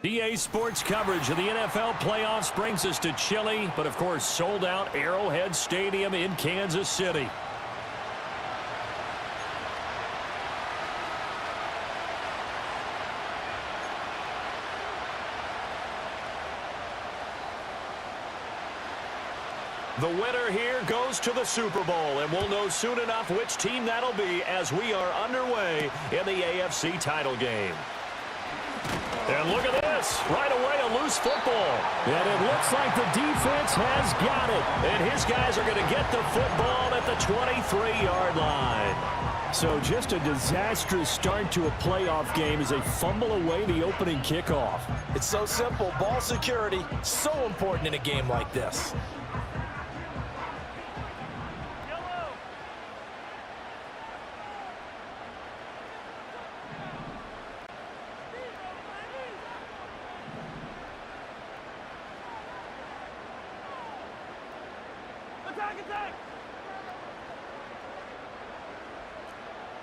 EA Sports coverage of the NFL playoffs brings us to chilly, but of course sold out Arrowhead Stadium in Kansas City. The winner here goes to the Super Bowl, and we'll know soon enough which team that'll be as we are underway in the AFC title game. And look at this. Right away, a loose football. And it looks like the defense has got it. And his guys are going to get the football at the 23-yard line. So just a disastrous start to a playoff game as they fumble away the opening kickoff. It's so simple. Ball security, so important in a game like this.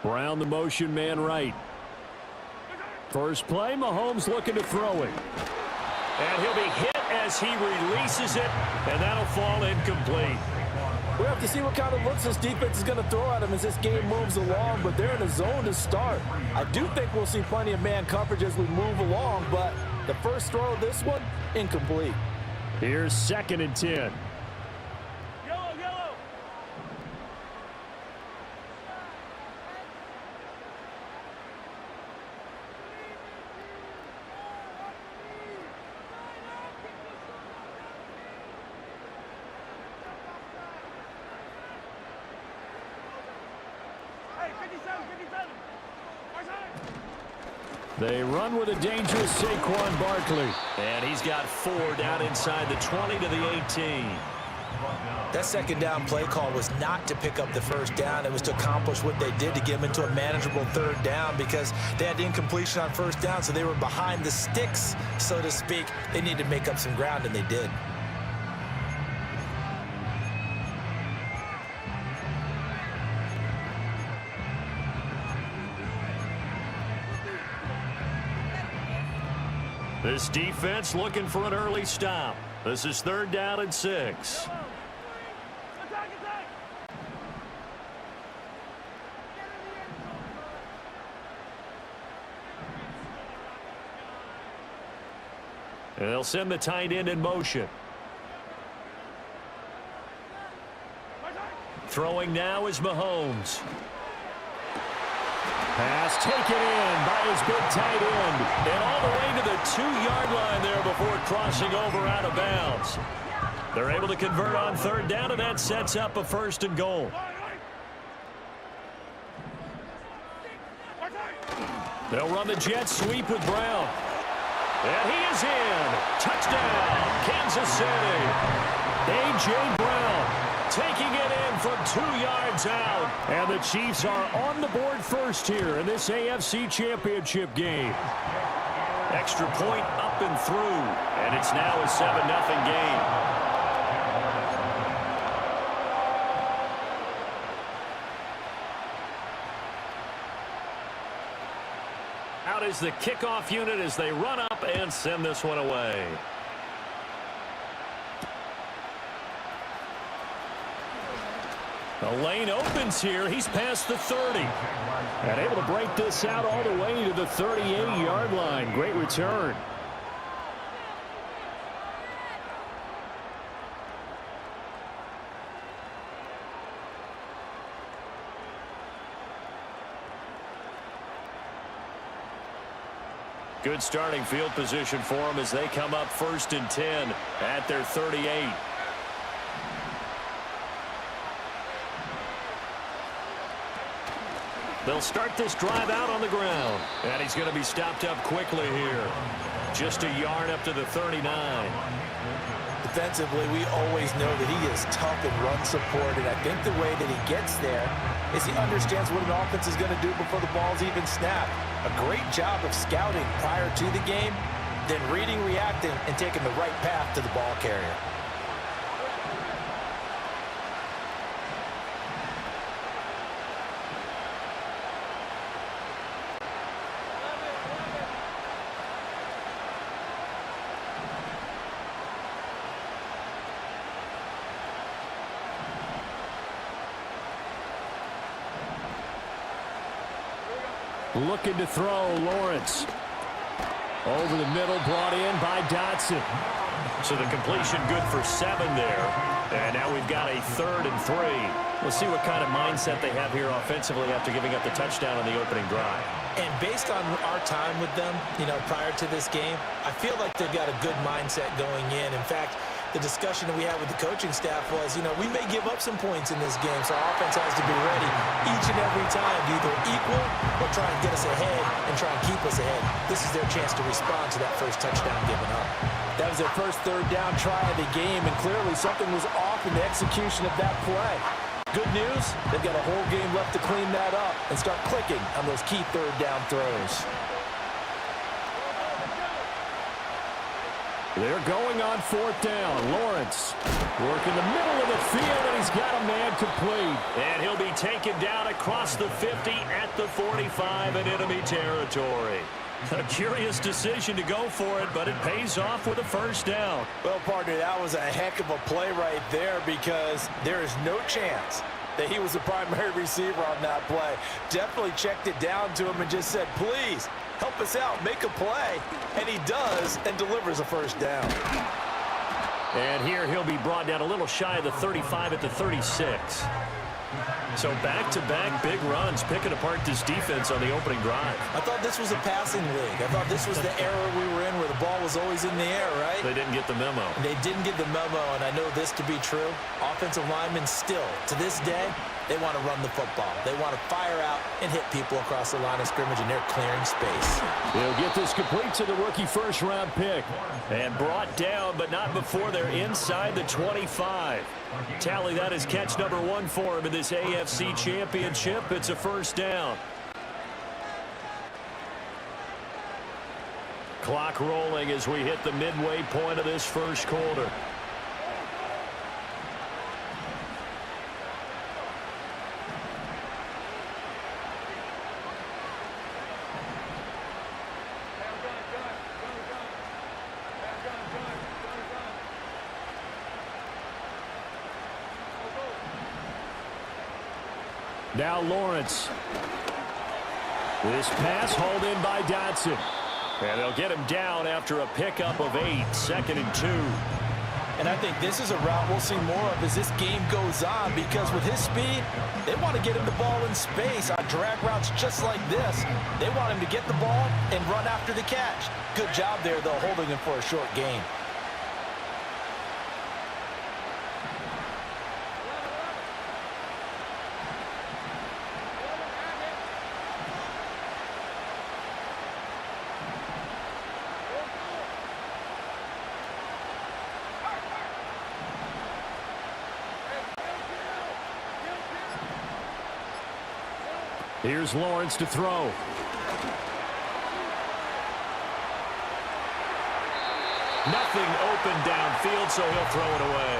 Brown the motion man right. First play, Mahomes looking to throw it. And he'll be hit as he releases it, and that'll fall incomplete. We have to see what kind of looks this defense is going to throw at him as this game moves along, but they're in a zone to start. I do think we'll see plenty of man coverage as we move along, but the first throw of this one, incomplete. Here's 2nd and 10. They run with a dangerous Saquon Barkley. And he's got 4 down inside the 20 to the 18. That second down play call was not to pick up the first down. It was to accomplish what they did to get them into a manageable 3rd down because they had incompletion on 1st down, so they were behind the sticks, so to speak. They needed to make up some ground, and they did. This defense looking for an early stop. This is 3rd down and 6. And they'll send the tight end in motion. Throwing now is Mahomes. Pass taken in by his big tight end. And all the way to the 2-yard line there before crossing over out of bounds. They're able to convert on 3rd down, and that sets up a 1st and goal. They'll run the jet sweep with Brown. And he is in. Touchdown, Kansas City. A.J. Brown taking it in from 2 yards out. And the Chiefs are on the board first here in this AFC Championship game. Extra point up and through. And it's now a 7-0 game. Out is the kickoff unit as they run up and send this one away. The lane opens here. He's past the 30. And able to break this out all the way to the 38-yard line. Great return. Good starting field position for them as they come up 1st and 10 at their 38. They'll start this drive out on the ground. And he's going to be stopped up quickly here. Just a yard up to the 39. Defensively, we always know that he is tough in run support, and I think the way that he gets there is he understands what an offense is going to do before the ball's even snapped. A great job of scouting prior to the game, then reading, reacting, and taking the right path to the ball carrier. Looking to throw, Lawrence. Over the middle, brought in by Dotson. So the completion good for 7 there. And now we've got a 3rd and 3. We'll see what kind of mindset they have here offensively after giving up the touchdown on the opening drive. And based on our time with them, prior to this game, I feel like they've got a good mindset going in. In fact, the discussion that we had with the coaching staff was, we may give up some points in this game, so our offense has to be ready each and every time to either equal or try and get us ahead and try and keep us ahead. This is their chance to respond to that first touchdown given up. That was their first 3rd down try of the game, and clearly something was off in the execution of that play. Good news, they've got a whole game left to clean that up and start clicking on those key 3rd down throws. They're going on 4th down. Lawrence working the middle of the field, and he's got a man complete. And he'll be taken down across the 50 at the 45 in enemy territory. A curious decision to go for it, but it pays off with a 1st down. Well, partner, that was a heck of a play right there because there is no chance that he was the primary receiver on that play. Definitely checked it down to him and just said, please, help us out, make a play. And he does and delivers a 1st down. And here he'll be brought down a little shy of the 35 at the 36. So back-to-back big runs, picking apart this defense on the opening drive. I thought this was a passing league. I thought this was the era we were in where the ball was always in the air, right? They didn't get the memo. They didn't get the memo, and I know this to be true. Offensive linemen still, to this day, they want to run the football. They want to fire out and hit people across the line of scrimmage, and they're clearing space. They'll get this complete to the rookie 1st-round pick. And brought down, but not before they're inside the 25. Tally that is catch number 1 for him in this AFC Championship. It's a 1st down. Clock rolling as we hit the midway point of this 1st quarter. Now Lawrence. This pass hauled in by Dotson. And they'll get him down after a pickup of 8, 2nd and 2. And I think this is a route we'll see more of as this game goes on because with his speed, they want to get him the ball in space on drag routes just like this. They want him to get the ball and run after the catch. Good job there, though, holding him for a short gain. Here's Lawrence to throw. Nothing open downfield, so he'll throw it away.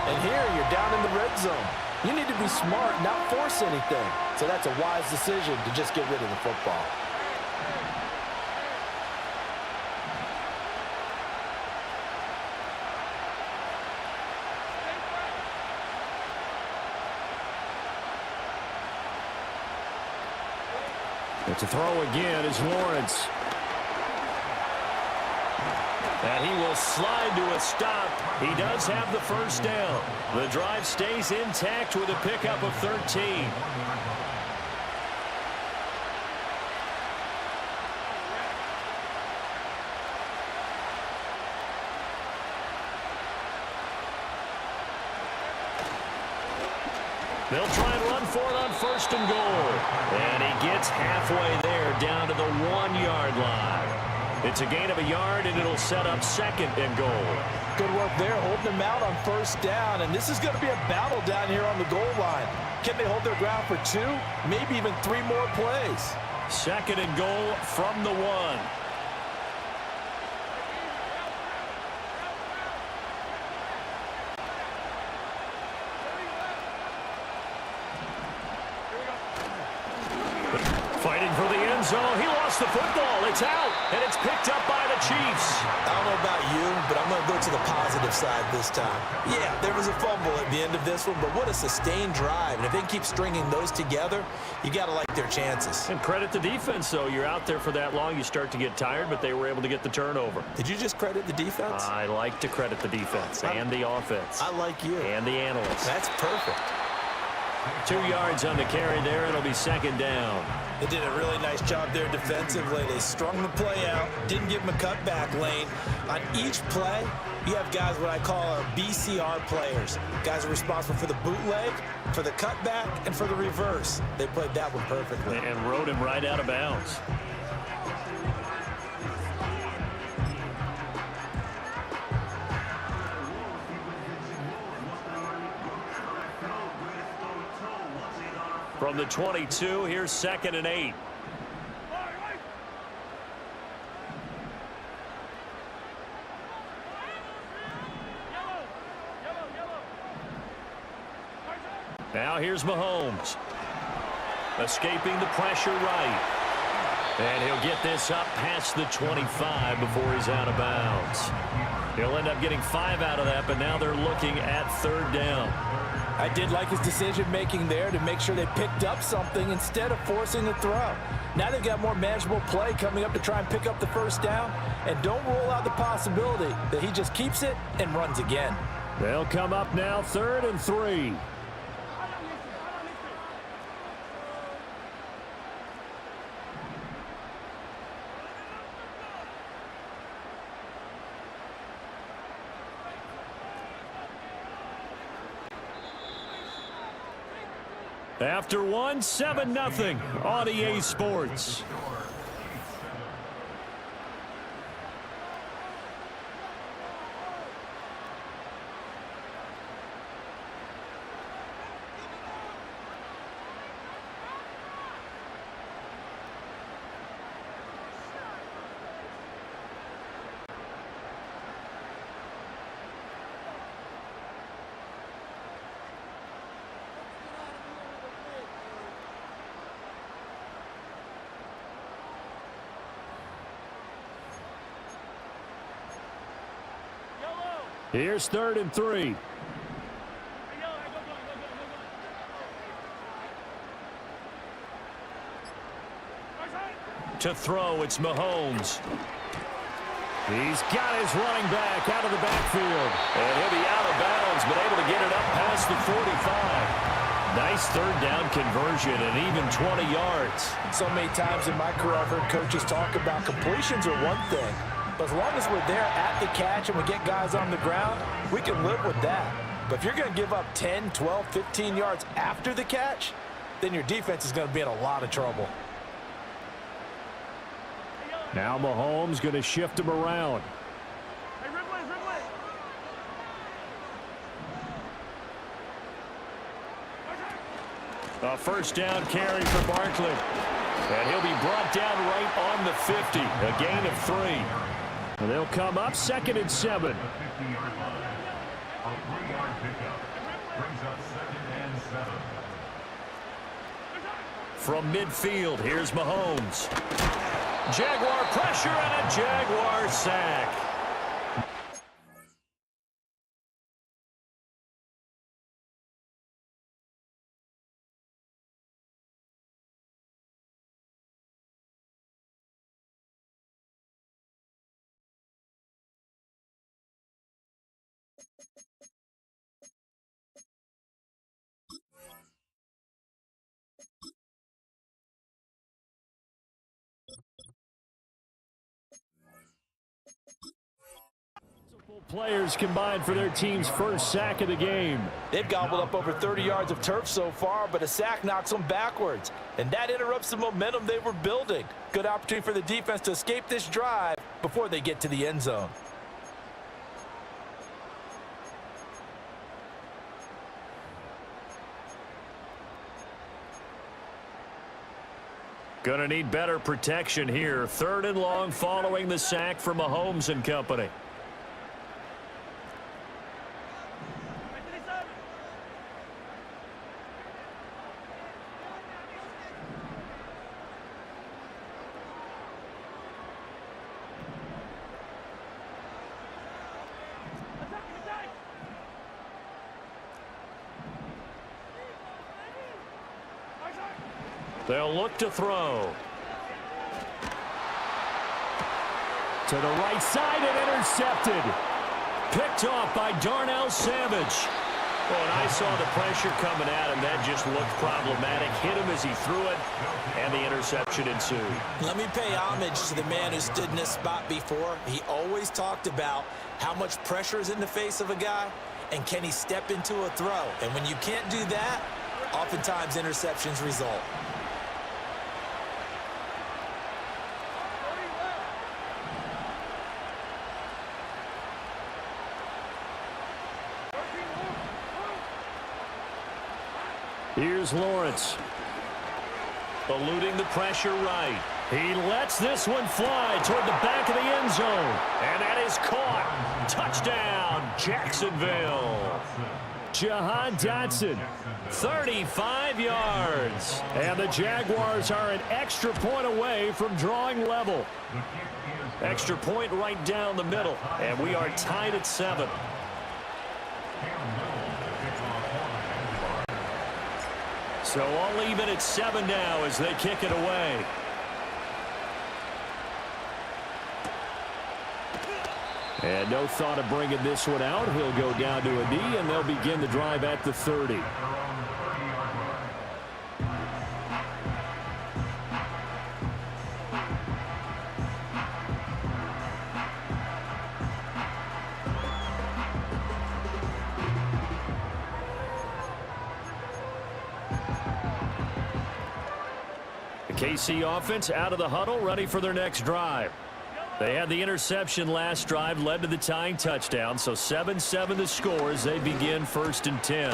And here you're down in the red zone. You need to be smart, not force anything. So that's a wise decision to just get rid of the football. And to throw again is Lawrence. And he will slide to a stop. He does have the first down. The drive stays intact with a pickup of 13. They'll try and run for it on first and goal. And he gets halfway there down to the 1-yard line. It's a gain of a yard, and it'll set up second and goal. Good work there, holding them out on first down. And this is going to be a battle down here on the goal line. Can they hold their ground for 2, maybe even 3 more plays? Second and goal from the 1. Fighting for the end zone. He lost the football. It's out, and it's picked up by the Chiefs. I don't know about you, but I'm going to go to the positive side this time. Yeah, there was a fumble at the end of this one, but what a sustained drive. And if they can keep stringing those together, you got to like their chances. And credit the defense, though. You're out there for that long, you start to get tired, but they were able to get the turnover. Did you just credit the defense? I like to credit the defense and the offense. I like you. And the analysts. That's perfect. 2 yards on the carry there. It'll be second down. They did a really nice job there defensively. They strung the play out, didn't give them a cutback lane. On each play, you have guys what I call our BCR players. Guys are responsible for the bootleg, for the cutback, and for the reverse. They played that one perfectly. And rode him right out of bounds. From the 22, here's second and 8. Now here's Mahomes. Escaping the pressure right. And he'll get this up past the 25 before he's out of bounds. He'll end up getting 5 out of that, but now they're looking at third down. I did like his decision-making there to make sure they picked up something instead of forcing the throw. Now they've got more manageable play coming up to try and pick up the first down, and don't rule out the possibility that he just keeps it and runs again. They'll come up now, third and 3. After 1, 7-0 on EA Sports. Here's third and 3. To throw, it's Mahomes. He's got his running back out of the backfield. And he'll be out of bounds, but able to get it up past the 45. Nice third down conversion and even 20 yards. So many times in my career I've heard coaches talk about completions are one thing. But as long as we're there at the catch and we get guys on the ground, we can live with that. But if you're going to give up 10, 12, 15 yards after the catch, then your defense is going to be in a lot of trouble. Now Mahomes going to shift him around. A first down carry for Barkley. And he'll be brought down right on the 50. A gain of 3. And they'll come up second and 7. From midfield, here's Mahomes. Jaguar pressure and a Jaguar sack. Players combined for their team's first sack of the game. They've gobbled up over 30 yards of turf so far, but a sack knocks them backwards. And that interrupts the momentum they were building. Good opportunity for the defense to escape this drive before they get to the end zone. Gonna need better protection here. 3rd and long following the sack from Mahomes and company. They'll look to throw. To the right side and intercepted. Picked off by Darnell Savage. Oh, and I saw the pressure coming at him. That just looked problematic. Hit him as he threw it, and the interception ensued. Let me pay homage to the man who stood in this spot before. He always talked about how much pressure is in the face of a guy, and can he step into a throw. And when you can't do that, oftentimes interceptions result. Here's Lawrence. Eluding the pressure right. He lets this one fly toward the back of the end zone. And that is caught. Touchdown, Jacksonville. Jahan Dotson, 35 yards. And the Jaguars are an extra point away from drawing level. Extra point right down the middle. And we are tied at 7. So all even at 7 now as they kick it away. And no thought of bringing this one out. He'll go down to a knee, and they'll begin the drive at the 30. KC offense out of the huddle, ready for their next drive. They had the interception last drive, led to the tying touchdown, so 7-7 the score as they begin 1st and 10.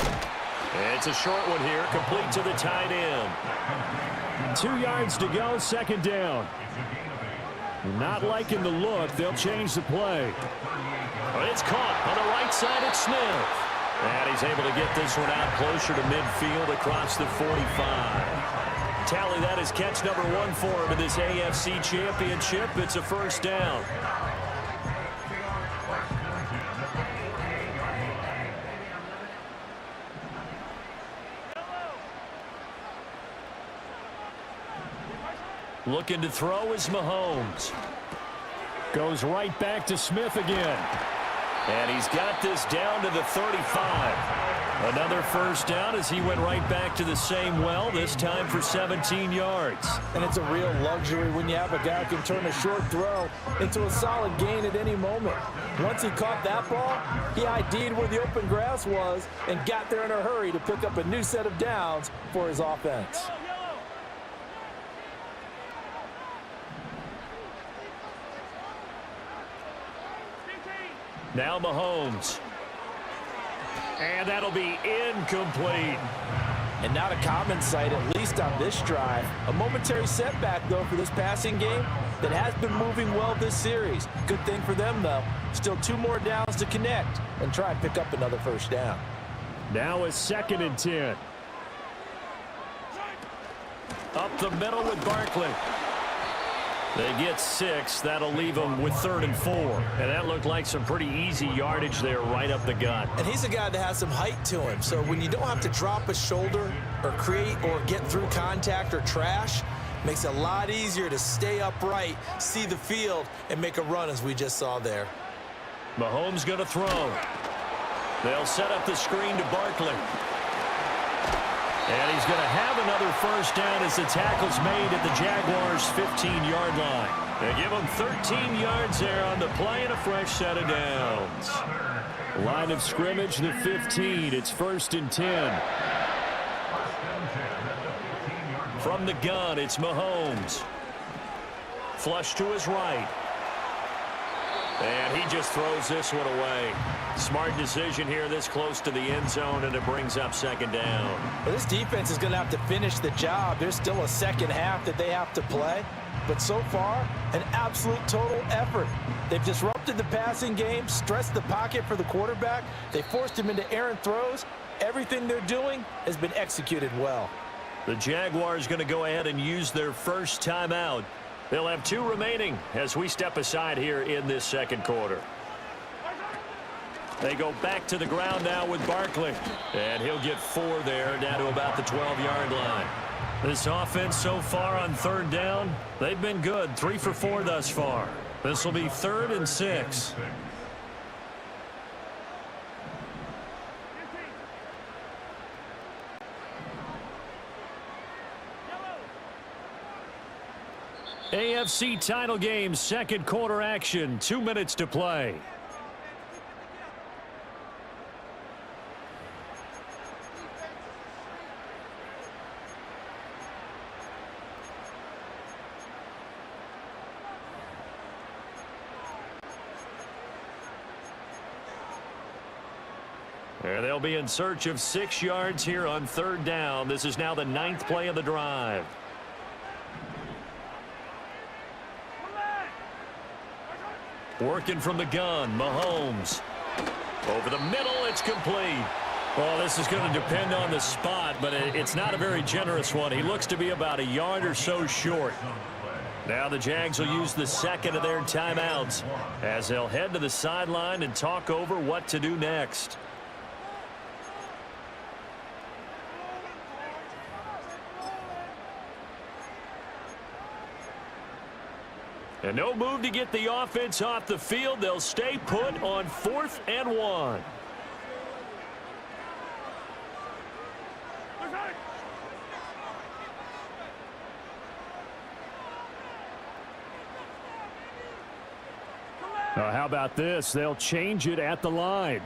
It's a short one here, complete to the tight end. 2 yards to go, 2nd down. Not liking the look, they'll change the play. But it's caught on the right side at Smith. And he's able to get this one out closer to midfield across the 45. Tally that is catch number 1 for him in this AFC Championship. It's a 1st down. Looking to throw is Mahomes. Goes right back to Smith again. And he's got this down to the 35. Another 1st down as he went right back to the same well, this time for 17 yards. And it's a real luxury when you have a guy who can turn a short throw into a solid gain at any moment. Once he caught that ball, he ID'd where the open grass was and got there in a hurry to pick up a new set of downs for his offense. Now Mahomes. And that'll be incomplete. And not a common sight, at least on this drive. A momentary setback, though, for this passing game that has been moving well this series. Good thing for them, though. Still 2 more downs to connect and try and pick up another 1st down. Now a 2nd and 10. Up the middle with Barkley. They get 6. That'll leave them with 3rd and 4. And that looked like some pretty easy yardage there right up the gut. And he's a guy that has some height to him. So when you don't have to drop a shoulder or create or get through contact or trash, makes it a lot easier to stay upright, see the field, and make a run as we just saw there. Mahomes going to throw. They'll set up the screen to Barkley. And he's going to have another first down as the tackle's made at the Jaguars' 15-yard line. They give him 13 yards there on the play and a fresh set of downs. Line of scrimmage, the 15. It's 1st and 10. From the gun, it's Mahomes. Flush to his right. And he just throws this one away. Smart decision here this close to the end zone, and it brings up 2nd down. Well, this defense is going to have to finish the job. There's still a second half that they have to play. But so far, an absolute total effort. They've disrupted the passing game, stressed the pocket for the quarterback. They forced him into errant throws. Everything they're doing has been executed well. The Jaguars going to go ahead and use their first timeout. They'll have 2 remaining as we step aside here in this 2nd quarter. They go back to the ground now with Barkley. And he'll get 4 there, down to about the 12-yard line. This offense so far on 3rd down, they've been good. 3 for 4 thus far. This will be 3rd and 6. AFC title game, 2nd quarter action. 2 minutes to play. And they'll be in search of 6 yards here on 3rd down. This is now the 9th play of the drive. Working from the gun, Mahomes. Over the middle, it's complete. Well, this is going to depend on the spot, but it's not a very generous one. He looks to be about a yard or so short. Now the Jags will use the 2nd of their timeouts as they'll head to the sideline and talk over what to do next. And no move to get the offense off the field. They'll stay put on 4th and 1. Now, how about this? They'll change it at the line.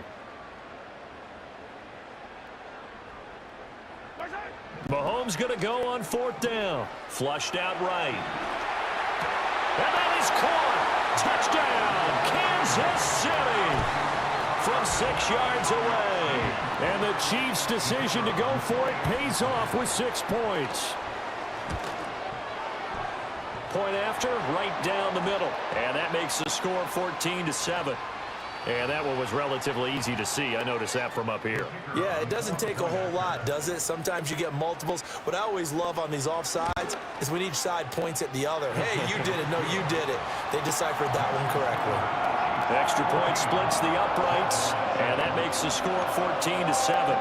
Mahomes going to go on 4th down. Flushed out right. And that is caught. Touchdown, Kansas City. From 6 yards away. And the Chiefs' decision to go for it pays off with 6 points. Point after, right down the middle. And that makes the score 14-7. And that one was relatively easy to see. I noticed that from up here. Yeah, it doesn't take a whole lot, does it? Sometimes you get multiples. What I always love on these offsides is when each side points at the other. Hey, you did it. No, you did it. They deciphered that one correctly. The extra point splits the uprights, and that makes the score 14-7.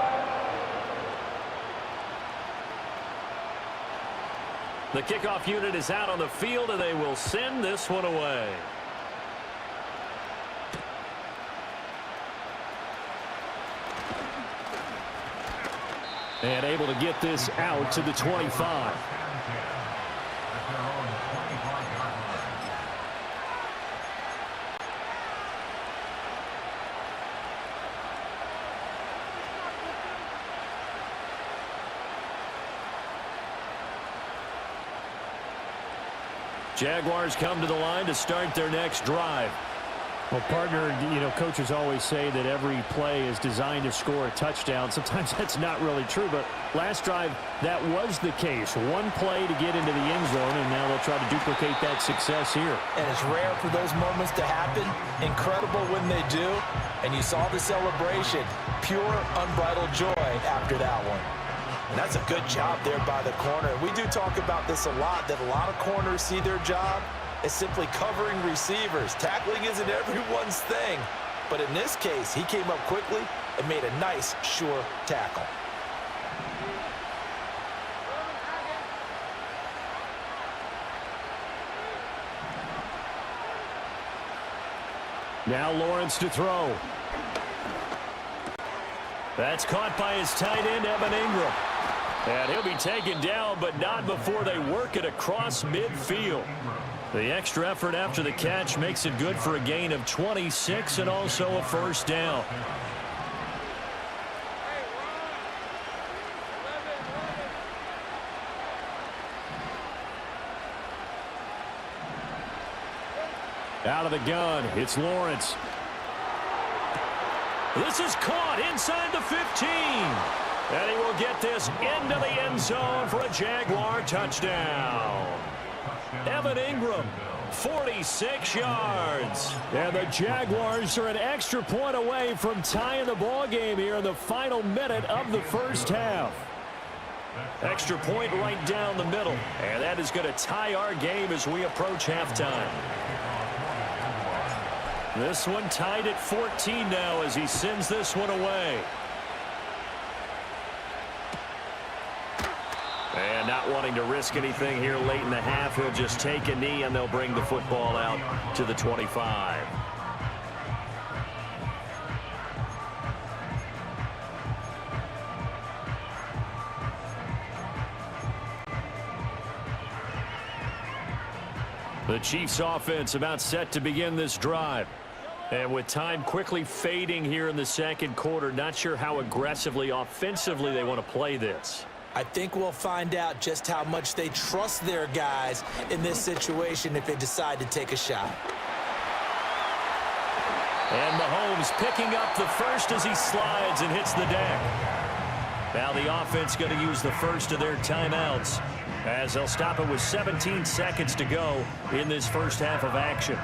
The kickoff unit is out on the field, and they will send this one away. And able to get this out to the 25. Jaguars come to the line to start their next drive. Well, partner, coaches always say that every play is designed to score a touchdown. Sometimes that's not really true, but last drive, that was the case. One play to get into the end zone, and now they'll try to duplicate that success here. And it's rare for those moments to happen. Incredible when they do. And you saw the celebration. Pure, unbridled joy after that one. And that's a good job there by the corner. We do talk about this a lot, that a lot of corners see their job is simply covering receivers. Tackling isn't everyone's thing. But in this case, he came up quickly and made a nice, sure tackle. Now Lawrence to throw. That's caught by his tight end, Evan Ingram. And he'll be taken down, but not before they work it across midfield. The extra effort after the catch makes it good for a gain of 26 and also a first down. Out of the gun, it's Lawrence. This is caught inside the 15. And he will get this into the end zone for a Jaguar touchdown. Evan Ingram, 46 yards. And the Jaguars are an extra point away from tying the ball game here in the final minute of the first half. Extra point right down the middle. And that is going to tie our game as we approach halftime. This one tied at 14 now as he sends this one away. And not wanting to risk anything here late in the half, he'll just take a knee and they'll bring the football out to the 25. The Chiefs offense about set to begin this drive. And with time quickly fading here in the second quarter, not sure how aggressively, offensively they want to play this. I think we'll find out just how much they trust their guys in this situation if they decide to take a shot. And Mahomes picking up the first as he slides and hits the deck. Now the offense going to use the first of their timeouts as they'll stop it with 17 seconds to go in this first half of action.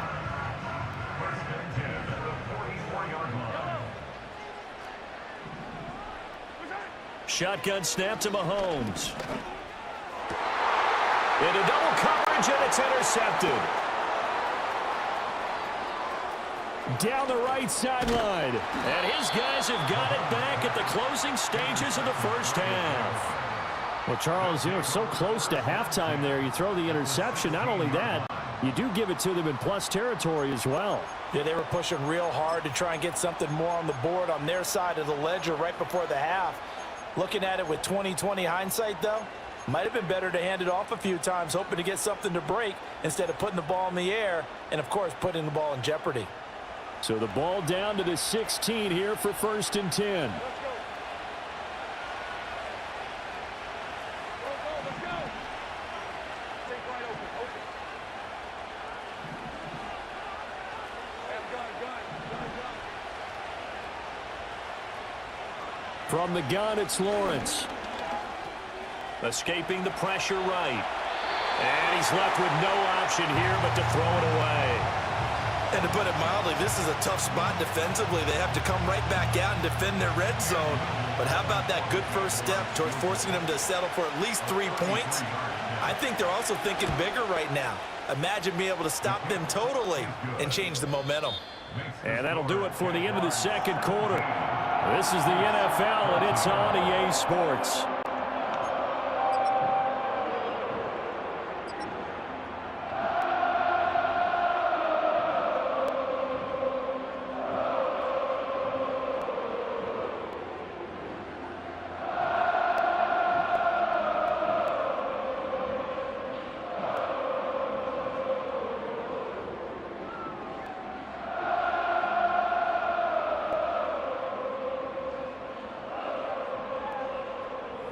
Shotgun snap to Mahomes. Into double coverage, and it's intercepted. Down the right sideline. And his guys have got it back at the closing stages of the first half. Well, Charles, you know, so close to halftime there. You throw the interception. Not only that, you do give it to them in plus territory as well. Yeah, they were pushing real hard to try and get something more on the board on their side of the ledger right before the half. Looking at it with 20/20 hindsight, though, might have been better to hand it off a few times, hoping to get something to break instead of putting the ball in the air and, of course, putting the ball in jeopardy. So the ball down to the 16 here for 1st and 10. From the gun, it's Lawrence. Escaping the pressure right. And he's left with no option here but to throw it away. And to put it mildly, this is a tough spot defensively. They have to come right back out and defend their red zone. But how about that good first step towards forcing them to settle for at least 3 points? I think they're also thinking bigger right now. Imagine being able to stop them totally and change the momentum. And that'll do it for the end of the second quarter. This is the NFL, and it's on EA Sports.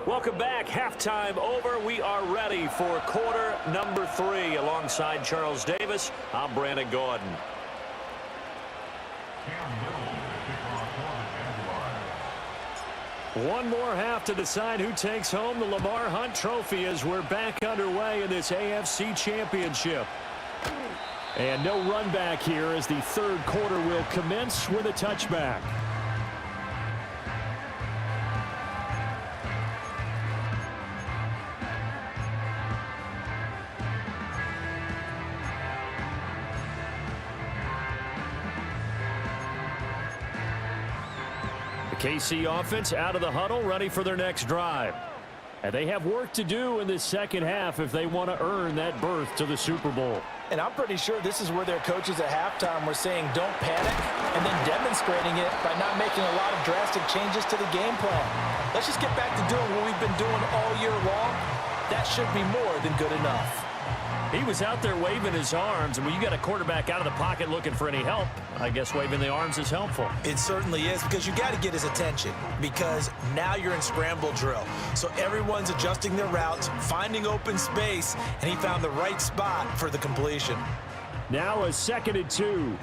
Welcome back. Halftime over. We are ready for quarter number 3. Alongside Charles Davis, I'm Brandon Gordon. One more half to decide who takes home the Lamar Hunt Trophy as we're back underway in this AFC Championship. And no run back here as the third quarter will commence with a touchback. KC offense out of the huddle, ready for their next drive. And they have work to do in this second half if they want to earn that berth to the Super Bowl. And I'm pretty sure this is where their coaches at halftime were saying don't panic and then demonstrating it by not making a lot of drastic changes to the game plan. Let's just get back to doing what we've been doing all year long. That should be more than good enough. He was out there waving his arms, and when you got a quarterback out of the pocket looking for any help, I guess waving the arms is helpful. It certainly is, because you got to get his attention, because now you're in scramble drill. So everyone's adjusting their routes, finding open space, and he found the right spot for the completion. Now a 2nd and 2.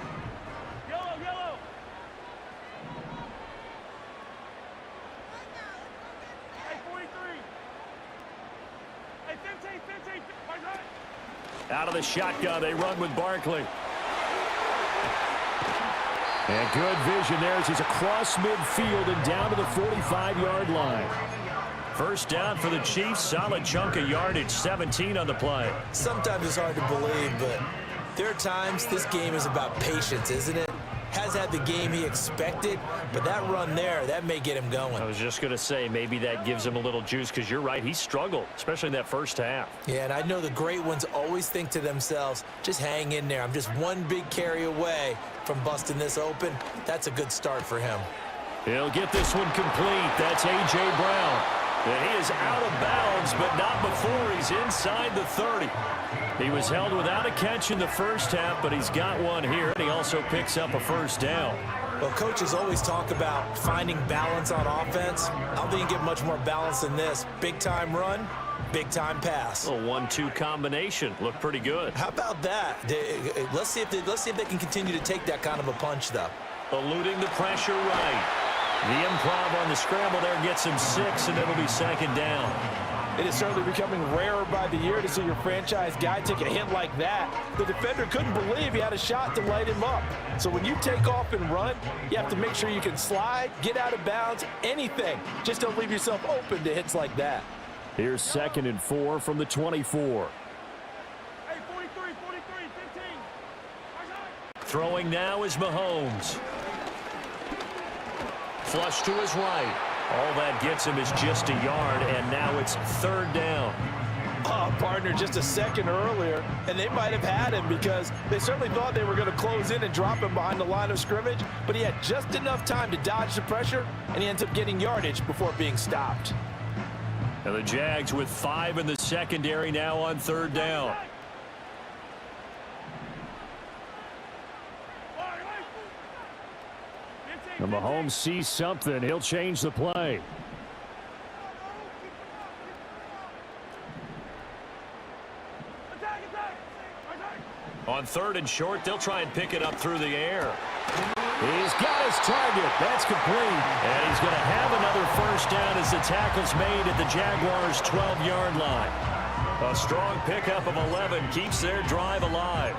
Out of the shotgun, they run with Barkley. And good vision there as he's across midfield and down to the 45-yard line. First down for the Chiefs, solid chunk of yardage, 17 on the play. Sometimes it's hard to believe, but there are times this game is about patience, isn't it? Has had the game he expected, but that run there, that may get him going. I was just going to say, maybe that gives him a little juice, because you're right, he struggled, especially in that first half. Yeah, and I know the great ones always think to themselves, just hang in there. I'm just one big carry away from busting this open. That's a good start for him. He'll get this one complete. That's A.J. Brown. And he is out of bounds, but not before he's inside the 30. He was held without a catch in the first half, but he's got one here, and he also picks up a first down. Well, coaches always talk about finding balance on offense. I don't think you get much more balance than this. Big-time run, big-time pass. A 1-2 combination. Looked pretty good. How about that? Let's see if they can continue to take that kind of a punch, though. Eluding the pressure right. The improv on the scramble there gets him 6, and it'll be 2nd down. It is certainly becoming rarer by the year to see your franchise guy take a hit like that. The defender couldn't believe he had a shot to light him up. So when you take off and run, you have to make sure you can slide, get out of bounds, anything. Just don't leave yourself open to hits like that. Here's 2nd and 4 from the 24. Hey, 43, 15. Throwing now is Mahomes. Flush to his right. All that gets him is just a yard, and now it's 3rd down. Oh, partner, just a second earlier, and they might have had him because they certainly thought they were going to close in and drop him behind the line of scrimmage, but he had just enough time to dodge the pressure, and he ends up getting yardage before being stopped. And the Jags with 5 in the secondary now on 3rd down. And Mahomes sees something. He'll change the play. On 3rd and short, they'll try and pick it up through the air. He's got his target. That's complete. And he's going to have another first down as the tackle's made at the Jaguars' 12-yard line. A strong pickup of 11 keeps their drive alive.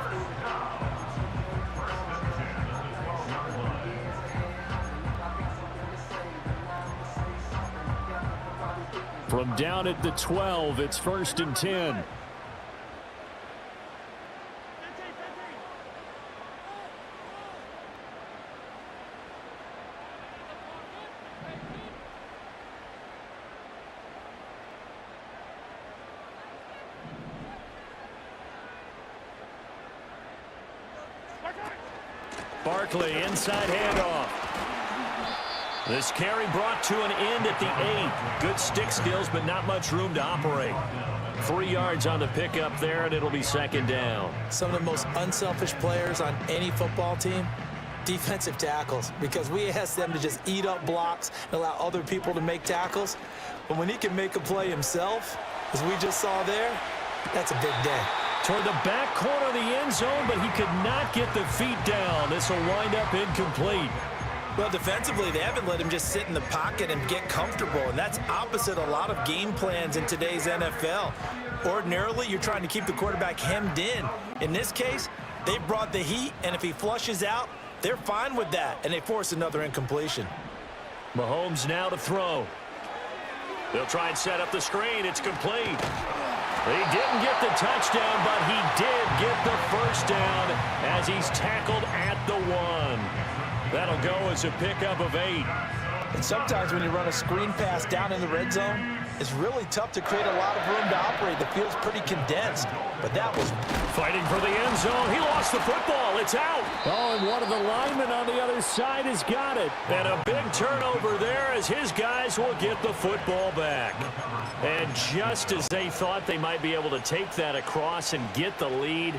From down at the 12, it's 1st and 10. Barkley, inside handoff. This carry brought to an end at the 8. Good stick skills, but not much room to operate. 3 yards on the pickup there, and it'll be 2nd down. Some of the most unselfish players on any football team, defensive tackles, because we ask them to just eat up blocks and allow other people to make tackles. But when he can make a play himself, as we just saw there, that's a big day. Toward the back corner of the end zone, but he could not get the feet down. This will wind up incomplete. Well, defensively, they haven't let him just sit in the pocket and get comfortable, and that's opposite a lot of game plans in today's NFL. Ordinarily, you're trying to keep the quarterback hemmed in. In this case, they brought the heat, and if he flushes out, they're fine with that, and they force another incompletion. Mahomes now to throw. They'll try and set up the screen. It's complete. He didn't get the touchdown, but he did get the first down as he's tackled at the 1. That'll go as a pickup of 8. And sometimes when you run a screen pass down in the red zone, It's really tough to create a lot of room to operate. The field's pretty condensed, but that was... Fighting for the end zone. He lost the football. It's out. Oh, and one of the linemen on the other side has got it. And a big turnover there as his guys will get the football back. And just as they thought they might be able to take that across and get the lead,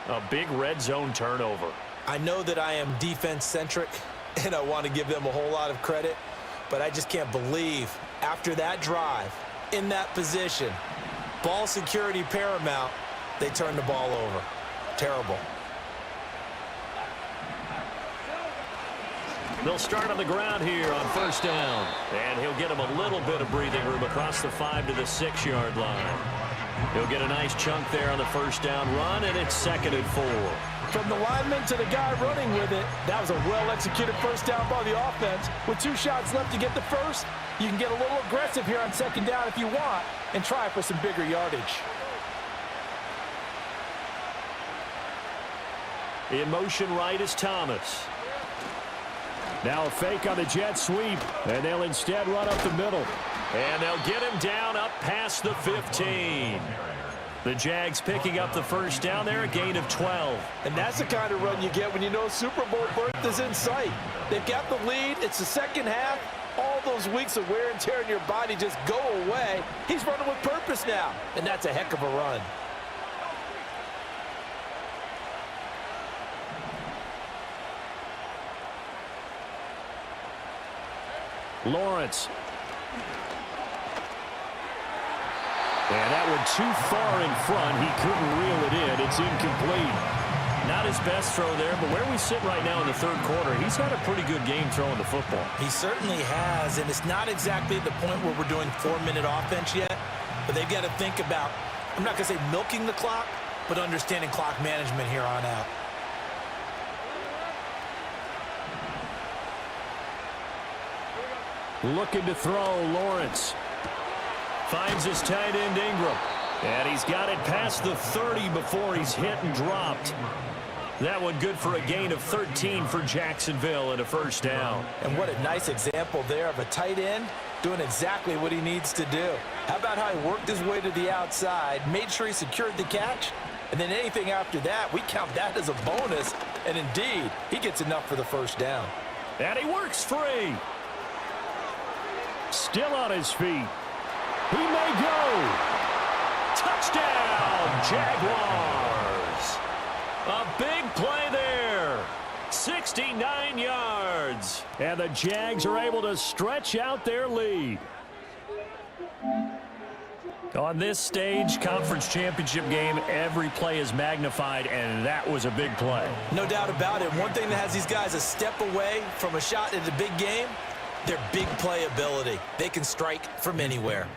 a big red zone turnover. I know that I am defense-centric, and I want to give them a whole lot of credit, but I just can't believe after that drive, in that position, ball security paramount, they turned the ball over. Terrible. They'll start on the ground here on first down. And he'll get him a little bit of breathing room across the 5 to the 6-yard line. He'll get a nice chunk there on the first down run, and it's 2nd and 4. From the lineman to the guy running with it, that was a well-executed first down by the offense. With 2 shots left to get the first, you can get a little aggressive here on 2nd down if you want and try for some bigger yardage. In motion right is Thomas. Now a fake on the jet sweep, and they'll instead run up the middle. And they'll get him down up past the 15. The Jags picking up the first down there, a gain of 12. And that's the kind of run you get when you know Super Bowl berth is in sight. They've got the lead. It's the second half. All those weeks of wear and tear in your body just go away. He's running with purpose now, and that's a heck of a run. Lawrence. And that one too far in front. He couldn't reel it in. It's incomplete. Not his best throw there, but where we sit right now in the third quarter, he's had a pretty good game throwing the football. He certainly has, and it's not exactly the point where we're doing 4-minute offense yet, but they've got to think about, I'm not going to say milking the clock, but understanding clock management here on out. Looking to throw, Lawrence. Finds his tight end, Ingram. And he's got it past the 30 before he's hit and dropped. That one good for a gain of 13 for Jacksonville and a first down. And what a nice example there of a tight end doing exactly what he needs to do. How about how he worked his way to the outside, made sure he secured the catch, and then anything after that, we count that as a bonus. And indeed, he gets enough for the first down. And he works free. Still on his feet. He may go. Touchdown, Jaguars. A big play there. 69 yards. And the Jags are able to stretch out their lead. On this stage, conference championship game, every play is magnified, and that was a big play. No doubt about it. One thing that has these guys a step away from a shot at a big game, their big play ability. They can strike from anywhere.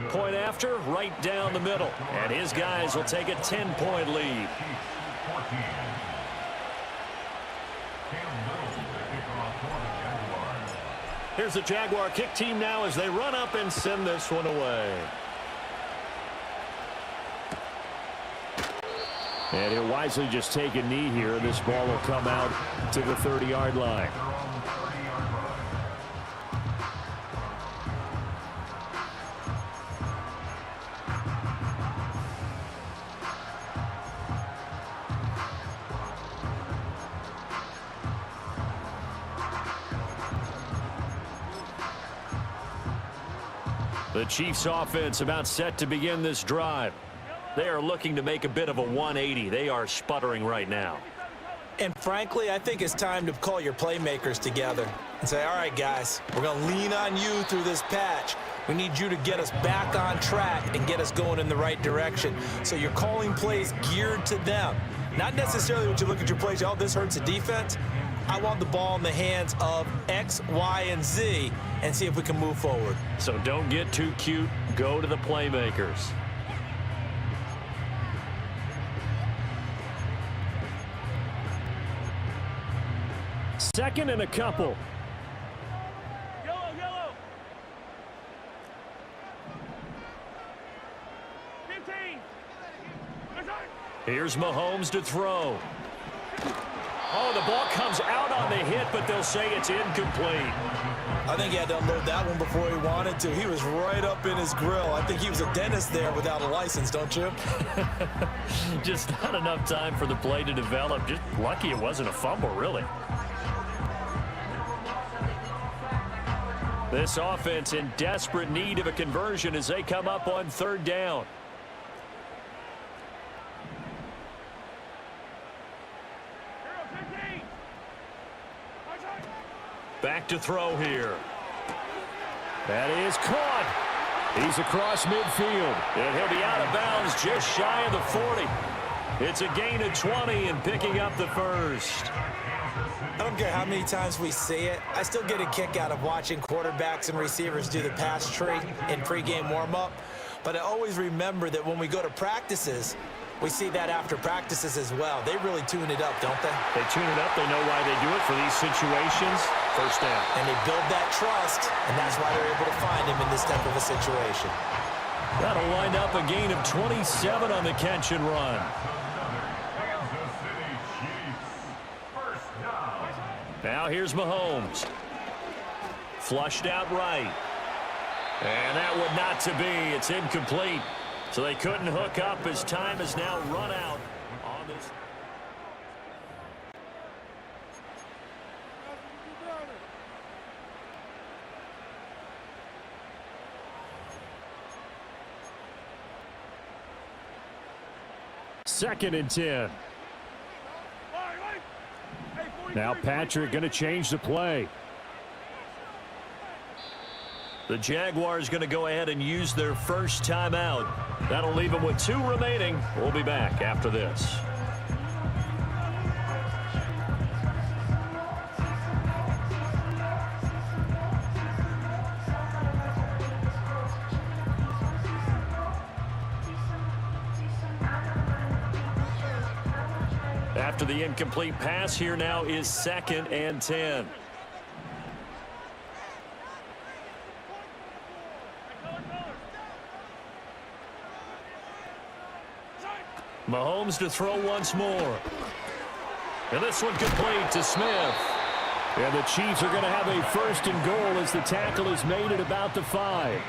Point after, right down the middle. And his guys will take a 10-point lead. Here's the Jaguar kick team now as they run up and send this one away. And he'll wisely just take a knee here. This ball will come out to the 30-yard line. The Chiefs offense about set to begin this drive. They are looking to make a bit of a 180. They are sputtering right now. And frankly, I think it's time to call your playmakers together and say, all right, guys, we're going to lean on you through this patch. We need you to get us back on track and get us going in the right direction. So you're calling plays geared to them. Not necessarily when you look at your plays, oh, this hurts the defense. I want the ball in the hands of X, Y, and Z and see if we can move forward. So don't get too cute. Go to the playmakers. Second and a couple. Yellow. 15. Here's Mahomes to throw. Oh, the ball comes out on the hit, but they'll say it's incomplete. I think he had to unload that one before he wanted to. He was right up in his grill. I think he was a dentist there without a license, don't you? Just not enough time for the play to develop. Just lucky it wasn't a fumble, really. This offense in desperate need of a conversion as they come up on third down. Back to throw here. That is caught. He's across midfield. And he'll be out of bounds just shy of the 40. It's a gain of 20 and picking up the first. I don't care how many times we see it. I still get a kick out of watching quarterbacks and receivers do the pass tree in pregame warm-up. But I always remember that when we go to practices, we see that after practices as well. They really tune it up, don't they? They tune it up. They know why they do it for these situations. First down. And they build that trust, and that's why they're able to find him in this type of a situation. That'll wind up a gain of 27 on the catch and run. Now here's Mahomes. Flushed out right. And that would not to be. It's incomplete. So they couldn't hook up as time has now run out on this. Second and 10. Now Patrick going to change the play. The Jaguars going to go ahead and use their first timeout. That'll leave them with 2 remaining. We'll be back after this. After the incomplete pass, here now is second and 10. Mahomes to throw once more. And this one complete to Smith. And the Chiefs are going to have a first and goal as the tackle is made at about the 5.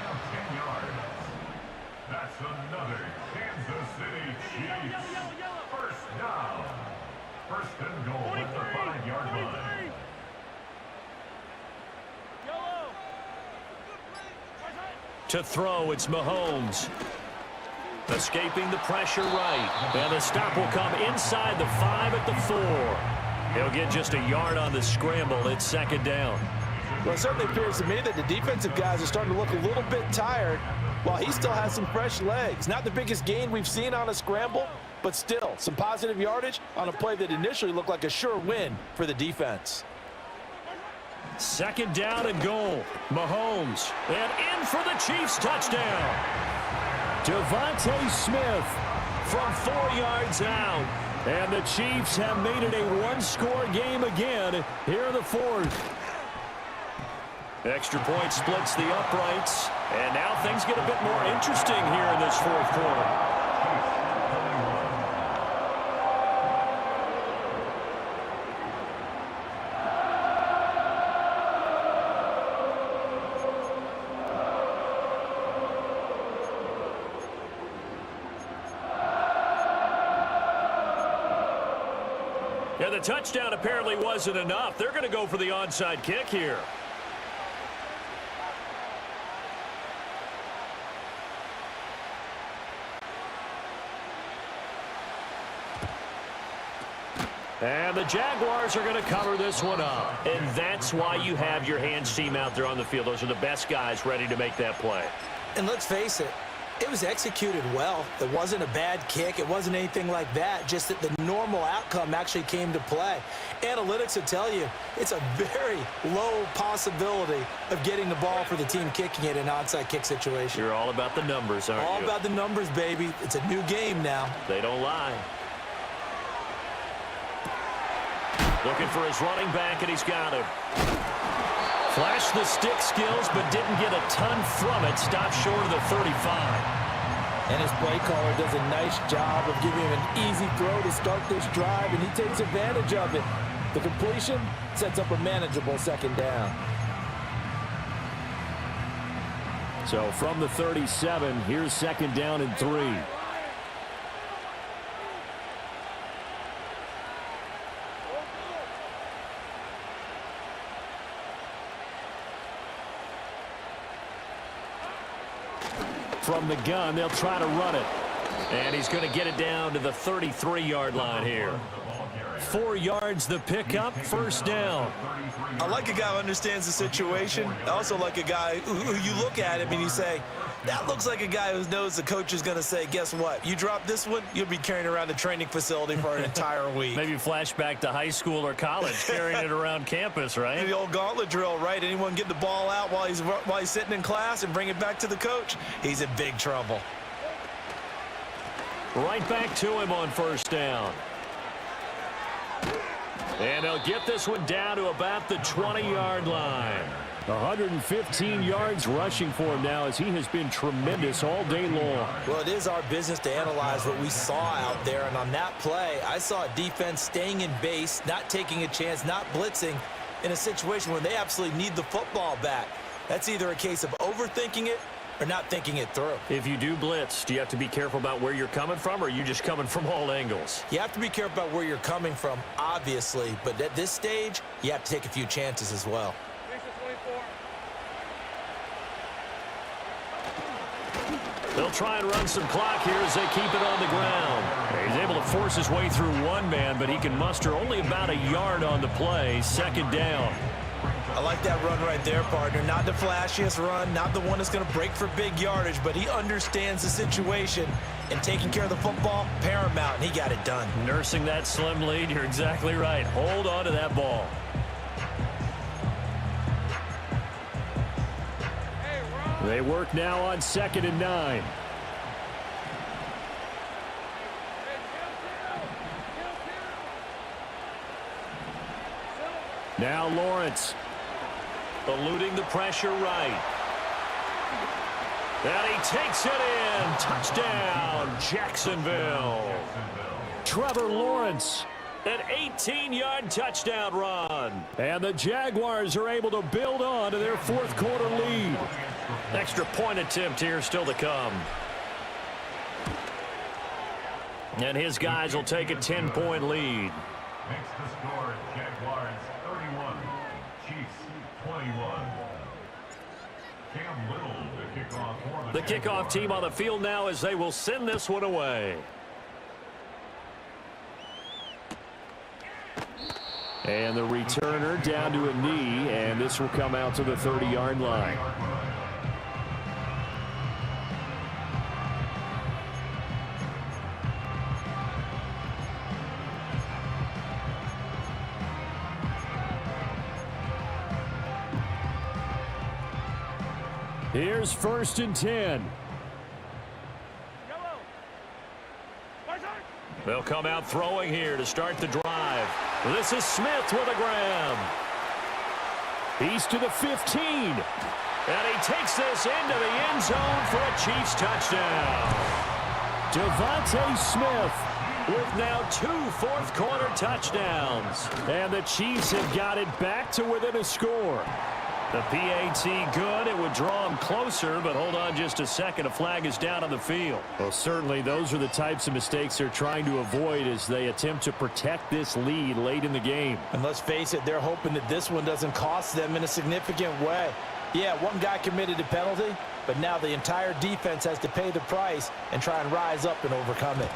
That's another Kansas City Chiefs first down. First and goal at the 5-yard line. To throw, it's Mahomes. Escaping the pressure right. And the stop will come inside the 5 at the 4. He'll get just a yard on the scramble. It's second down. Well, it certainly appears to me that the defensive guys are starting to look a little bit tired while he still has some fresh legs. Not the biggest gain we've seen on a scramble, but still some positive yardage on a play that initially looked like a sure win for the defense. Second down and goal. Mahomes. And in for the Chiefs touchdown. Devontae Smith from 4 yards out. And the Chiefs have made it a one-score game again here in the 4th. Extra point splits the uprights. And now things get a bit more interesting here in this 4th quarter. Yeah, the touchdown apparently wasn't enough. They're going to go for the onside kick here. And the Jaguars are going to cover this one up. And that's why you have your hands team out there on the field. Those are the best guys ready to make that play. And let's face it, it was executed well. It wasn't a bad kick. It wasn't anything like that. Just that the normal outcome actually came to play. Analytics will tell you it's a very low possibility of getting the ball for the team kicking it in an onside kick situation. You're all about the numbers, aren't you? All about the numbers, baby. It's a new game now. They don't lie. Looking for his running back, and he's got him. Flashed the stick skills, but didn't get a ton from it. Stopped short of the 35. And his play caller does a nice job of giving him an easy throw to start this drive, and he takes advantage of it. The completion sets up a manageable second down. So from the 37, here's 2nd down and 3. From the gun, they'll try to run it. And he's going to get it down to the 33-yard line here. 4 yards the pickup, 1st down. I like a guy who understands the situation. I also like a guy who you look at him and you say, that looks like a guy who knows the coach is going to say, guess what? You drop this one, you'll be carrying around the training facility for an entire week. Maybe flashback to high school or college, carrying it around campus, right? The old gauntlet drill, right? Anyone get the ball out while he's sitting in class and bring it back to the coach? He's in big trouble. Right back to him on 1st down. And they'll get this one down to about the 20-yard line. 115 yards rushing for him now as he has been tremendous all day long. Well, it is our business to analyze what we saw out there. And on that play, I saw a defense staying in base, not taking a chance, not blitzing in a situation where they absolutely need the football back. That's either a case of overthinking it or not thinking it through. If you do blitz, do you have to be careful about where you're coming from, or are you just coming from all angles? You have to be careful about where you're coming from, obviously. But at this stage, you have to take a few chances as well. They'll try and run some clock here as they keep it on the ground. He's able to force his way through one man, but he can muster only about a yard on the play. 2nd down. I like that run right there, partner. Not the flashiest run, not the one that's going to break for big yardage, but he understands the situation, and taking care of the football, paramount, and he got it done. Nursing that slim lead, you're exactly right. Hold on to that ball. They work now on 2nd and 9. Now Lawrence. Eluding the pressure right. And he takes it in. Touchdown, Jacksonville. Trevor Lawrence. An 18-yard touchdown run. And the Jaguars are able to build on to their 4th quarter lead. Extra point attempt here still to come. And his guys will take a 10-point lead. Makes the score Jaguars 31, Chiefs 21. Cam Little, the kickoff for The kickoff team on the field now as they will send this one away. And the returner down to a knee, and this will come out to the 30-yard line. Here's 1st and 10. They'll come out throwing here to start the drive. This is Smith with a grab. He's to the 15. And he takes this into the end zone for a Chiefs touchdown. Devontae Smith with now 2 fourth-quarter touchdowns. And the Chiefs have got it back to within a score. The PAT good. It would draw him closer, but hold on just a second. A flag is down on the field. Well, certainly those are the types of mistakes they're trying to avoid as they attempt to protect this lead late in the game. And let's face it, they're hoping that this one doesn't cost them in a significant way. Yeah, one guy committed a penalty, but now the entire defense has to pay the price and try and rise up and overcome it.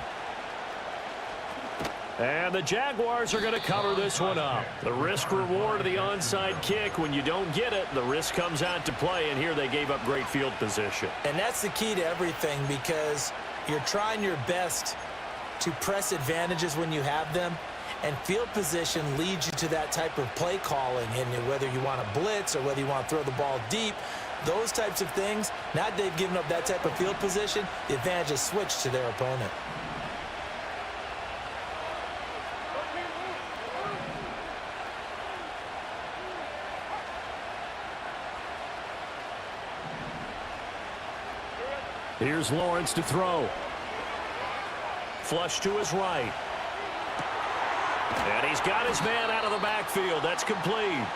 And the Jaguars are going to cover this one up. The risk reward of the onside kick. When you don't get it, the risk comes out to play, and here they gave up great field position. And that's the key to everything, because you're trying your best to press advantages when you have them, and field position leads you to that type of play calling. And whether you want to blitz or whether you want to throw the ball deep, those types of things, now that they've given up that type of field position, the advantage is switched to their opponent. Here's Lawrence to throw. Flush to his right. And he's got his man out of the backfield. That's complete.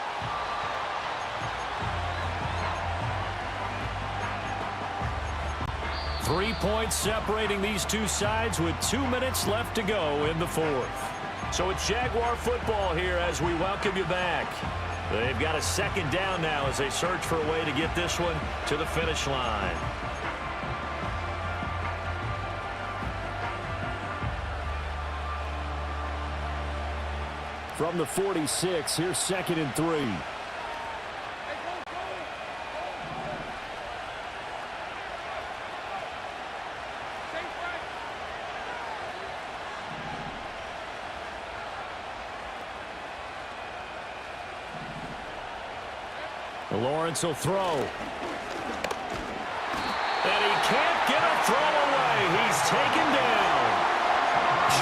3 points separating these two sides with 2 minutes left to go in the fourth. So it's Jaguar football here as we welcome you back. They've got a second down now as they search for a way to get this one to the finish line. From the 46, here's 2nd and 3. Lawrence will throw. And he can't get a throw away. He's taken down.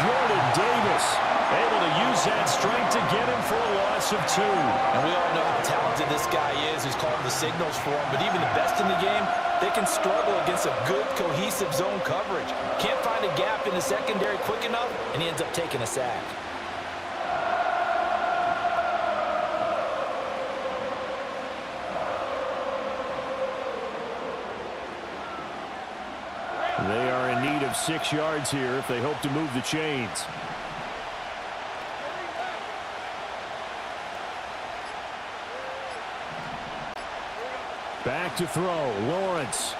Jordan Davis able to use that strength to get him for a loss of 2. And we all know how talented this guy is. He's calling the signals for him. But even the best in the game, they can struggle against a good, cohesive zone coverage. Can't find a gap in the secondary quick enough, and he ends up taking a sack. They are in need of 6 yards here if they hope to move the chains. Back to throw. Lawrence.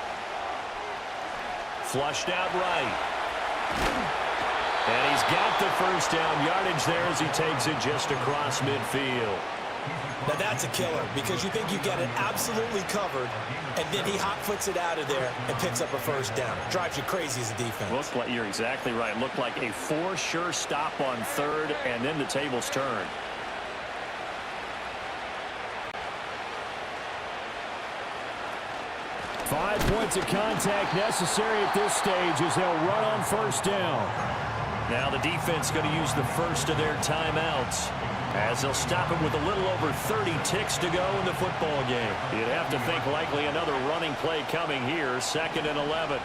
Flushed out right. And he's got the first down yardage there as he takes it just across midfield. Now that's a killer because you think you get it absolutely covered, and then he hot-foots it out of there and picks up a first down. Drives you crazy as a defense. Looked like, you're exactly right. Looked like a for-sure stop on 3rd, and then the tables turned. Five points of contact necessary at this stage as they'll run on first down. Now the defense going to use the first of their timeouts as they'll stop it with a little over 30 ticks to go in the football game. You'd have to think likely another running play coming here. 2nd and 11.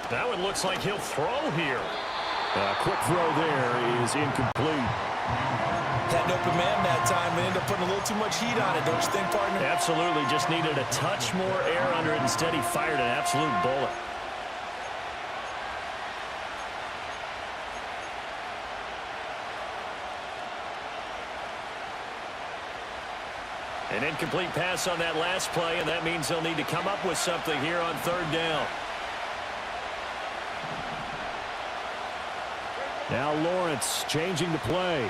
That one looks like he'll throw here. Quick throw there is incomplete. Had an open man that time and ended up putting a little too much heat on it, don't you think, partner? Absolutely. Just needed a touch more air under it. Instead, he fired an absolute bullet. An incomplete pass on that last play, and that means they'll need to come up with something here on 3rd down. Now Lawrence changing the play.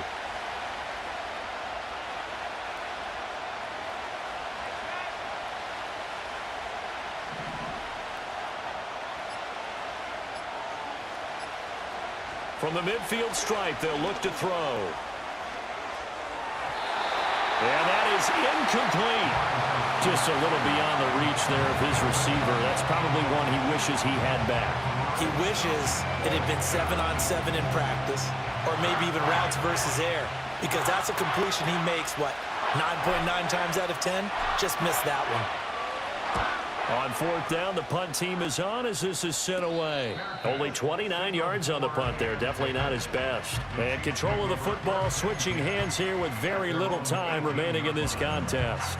From the midfield stripe, they'll look to throw. And that is incomplete. Just a little beyond the reach there of his receiver. That's probably one he wishes he had back. He wishes it had been 7-on-7 in practice, or maybe even routes versus air, because that's a completion he makes, 9.9 times out of 10? Just missed that one. On 4th down, the punt team is on as this is sent away. Only 29 yards on the punt there. Definitely not his best. And control of the football switching hands here with very little time remaining in this contest.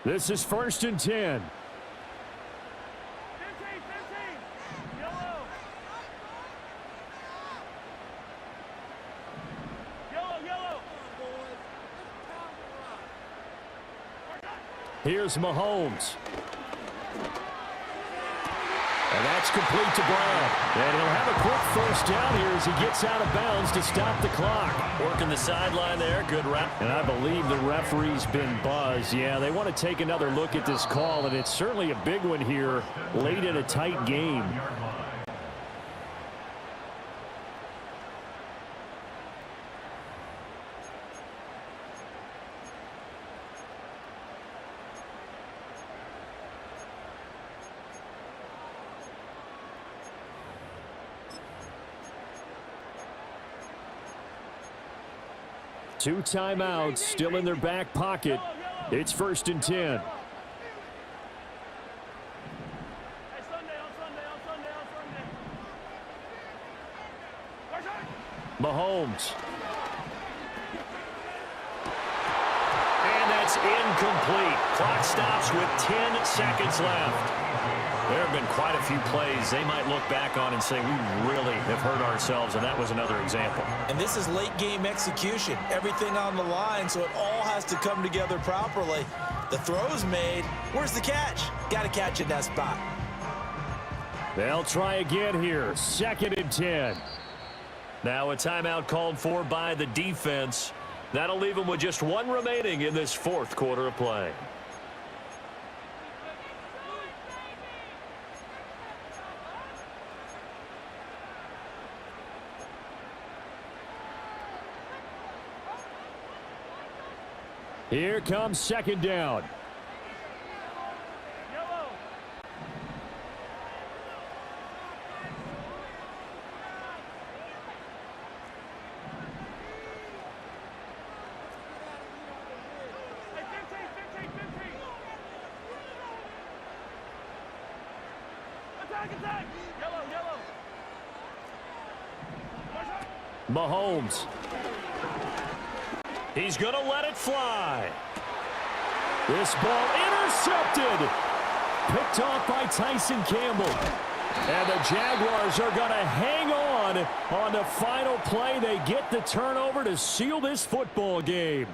This is 1st and 10. Here's Mahomes. And that's complete to Brown. And he'll have a quick first down here as he gets out of bounds to stop the clock. Working the sideline there. Good route. And I believe the referee's been buzzed. Yeah, they want to take another look at this call, and it's certainly a big one here late in a tight game. Two timeouts still in their back pocket. It's 1st and 10. Mahomes. And that's incomplete. Clock stops with 10 seconds left. There have been quite a few plays they might look back on and say, we really have hurt ourselves, and that was another example. And this is late game execution. Everything on the line, so it all has to come together properly. The throw's made. Where's the catch? Got to catch it in that spot. They'll try again here. 2nd and 10. Now a timeout called for by the defense. That'll leave them with just one remaining in this 4th quarter of play. Here comes 2nd down. Mahomes. He's going to let it fly. This ball intercepted. Picked off by Tyson Campbell. And the Jaguars are going to hang on the final play. They get the turnover to seal this football game.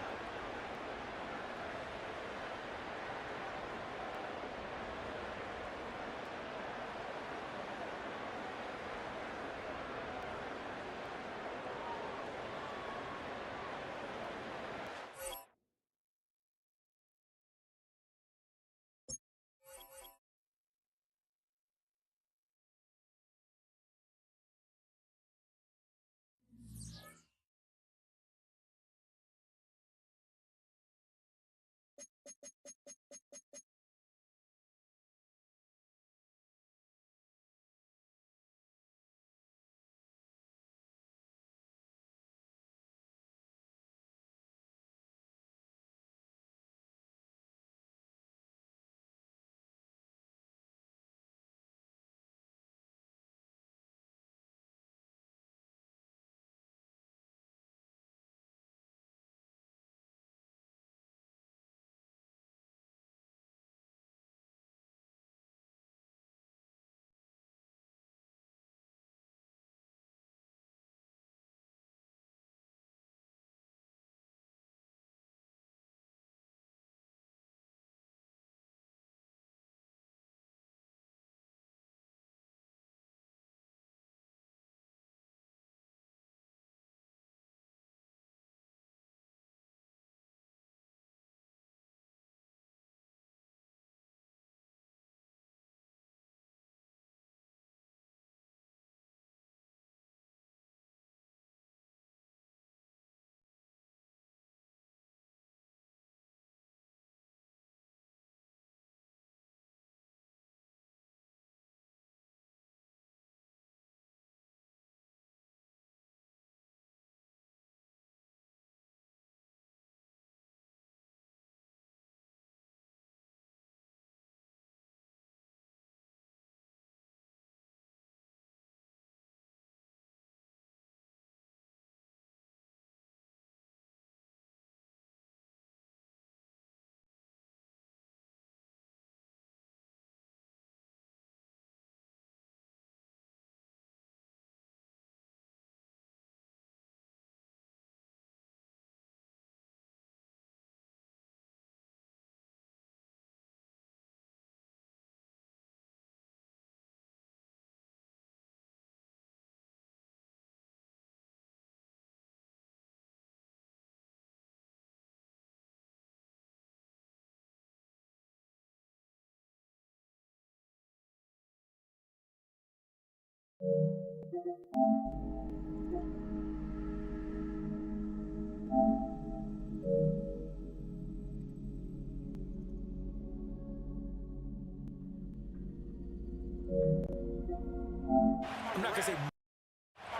I'm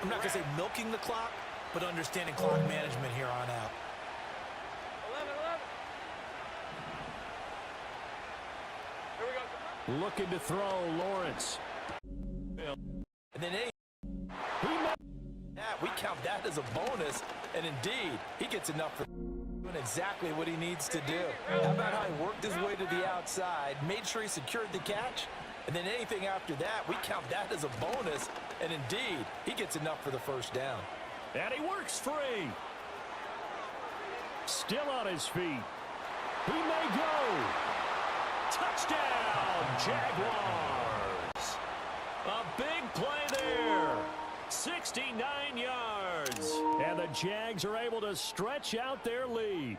not gonna say milking the clock, but understanding clock management here on out. 11. Looking to throw, Lawrence. And then we count that as a bonus, and indeed, he gets enough for doing exactly what he needs to do. How about how he worked his way to the outside, made sure he secured the catch, and then anything after that, we count that as a bonus, and indeed, he gets enough for the first down. And he works free. Still on his feet. He may go. Touchdown, Jaguars. A big play there. 69 yards. And the Jags are able to stretch out their lead.